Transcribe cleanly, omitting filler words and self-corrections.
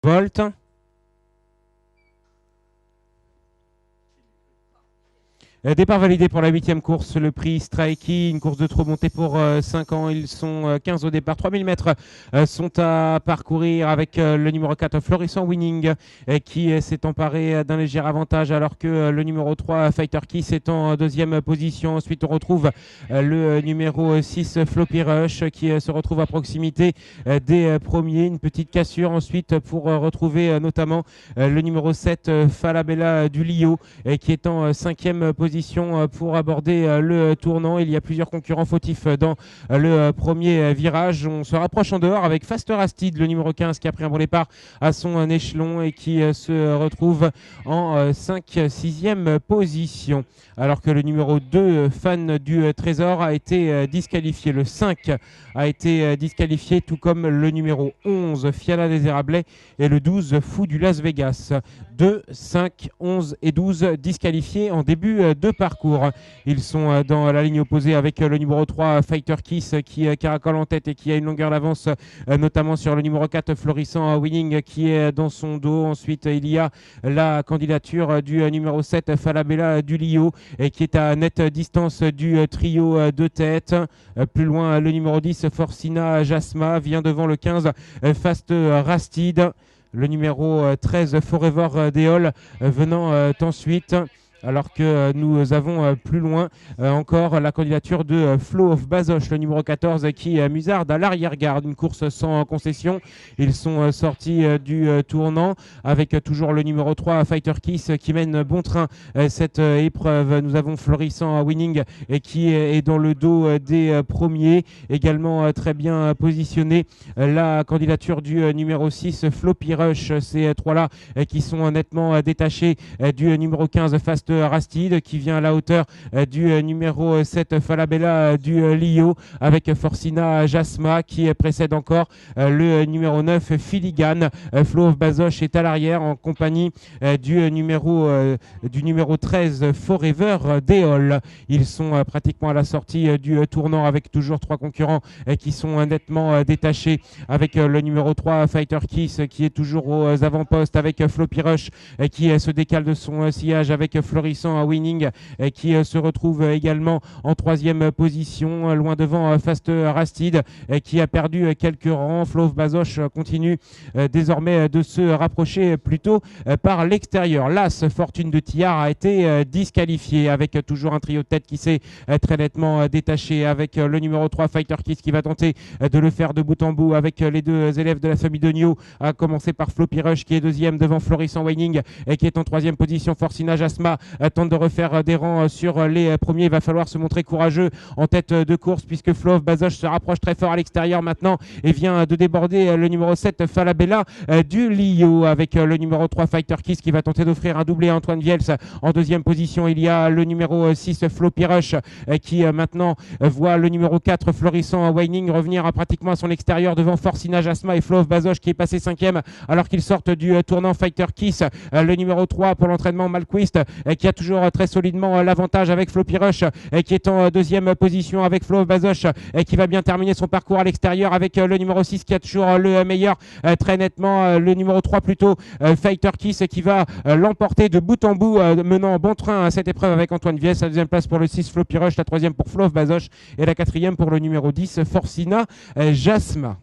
Volt. Départ validé pour la 8e course, le prix Strikey, une course de trop montée pour 5 ans. Ils sont 15 au départ. 3000 mètres sont à parcourir avec le numéro 4, Florissant Winning, qui s'est emparé d'un léger avantage, alors que le numéro 3, Fighter Kiss, est en deuxième position. Ensuite, on retrouve le numéro 6, Floppy Rush, qui se retrouve à proximité des premiers. Une petite cassure ensuite pour retrouver notamment le numéro 7, Falabella du Lio, qui est en 5e position pour aborder le tournant. Il y a plusieurs concurrents fautifs dans le premier virage. On se rapproche en dehors avec Faster Astid, le numéro 15, qui a pris un bon départ à son échelon et qui se retrouve en 5-6e position. Alors que le numéro 2, Fan du Trésor, a été disqualifié. Le 5 a été disqualifié, tout comme le numéro 11, Fiala des Érablais, et le 12, Fou du Las Vegas. 2, 5, 11 et 12 disqualifiés en début de parcours. Ils sont dans la ligne opposée avec le numéro 3, Fighter Kiss, qui caracole en tête et qui a une longueur d'avance, notamment sur le numéro 4, Florissant Winning, qui est dans son dos. Ensuite, il y a la candidature du numéro 7, Falabella du Lio, et qui est à nette distance du trio de tête. Plus loin, le numéro 10, Forcina Jasma, vient devant le 15, Fast Rastid. Le numéro 13, Forever Deol, venant ensuite. Alors que nous avons plus loin encore la candidature de Flow of Bazoche, le numéro 14, qui musarde à l'arrière-garde. Une course sans concession. Ils sont sortis du tournant avec toujours le numéro 3, Fighter Kiss, qui mène bon train cette épreuve. Nous avons Florissant Winning et qui est dans le dos des premiers, également très bien positionné. La candidature du numéro 6, Floppy Rush, ces trois-là qui sont nettement détachés du numéro 15, Fast Rastid, qui vient à la hauteur du numéro 7, Falabella du Lio, avec Forcina Jasma qui précède encore le numéro 9, Filigan. Flow of Bazoche est à l'arrière en compagnie du numéro 13, Forever Deol. Ils sont pratiquement à la sortie du tournant avec toujours trois concurrents qui sont nettement détachés, avec le numéro 3, Fighter Kiss, qui est toujours aux avant-postes, avec Floppy Rush qui se décale de son sillage, avec Florissant Winning qui se retrouve également en 3e position, loin devant Fast Rastid qui a perdu quelques rangs. Flow of Bazoche continue désormais de se rapprocher plutôt par l'extérieur. L'As Fortune de Tillard a été disqualifié, avec toujours un trio de tête qui s'est très nettement détaché, avec le numéro 3, Fighter Kiss, qui va tenter de le faire de bout en bout avec les deux élèves de la famille Dogno, à commencer par Floppy Rush qui est deuxième devant Florissant Winning et qui est en 3e position. Forcina Jasma tente de refaire des rangs sur les premiers. Il va falloir se montrer courageux en tête de course, puisque Flow of Bazoche se rapproche très fort à l'extérieur maintenant et vient de déborder le numéro 7, Falabella du Lio, avec le numéro 3, Fighter Kiss, qui va tenter d'offrir un doublé à Antoine Viels. En 2e position, il y a le numéro 6, Floppy Rush, qui maintenant voit le numéro 4, Florissant Winning, revenir pratiquement à son extérieur devant Forcina Jasma et Flow of Bazoche, qui est passé 5e alors qu'ils sortent du tournant. Fighter Kiss, le numéro 3 pour l'entraînement, Malquist, qui a toujours très solidement l'avantage avec Floppy Rush, qui est en 2e position avec Flow of Bazoche, qui va bien terminer son parcours à l'extérieur avec le numéro 6 qui a toujours le meilleur très nettement, le numéro 3 plutôt, Fighter Kiss, qui va l'emporter de bout en bout, menant bon train à cette épreuve avec Antoine Viès. La 2e place pour le 6, Floppy Rush, la 3e pour Flow of Bazoche et la 4e pour le numéro 10, Forcina Jasma.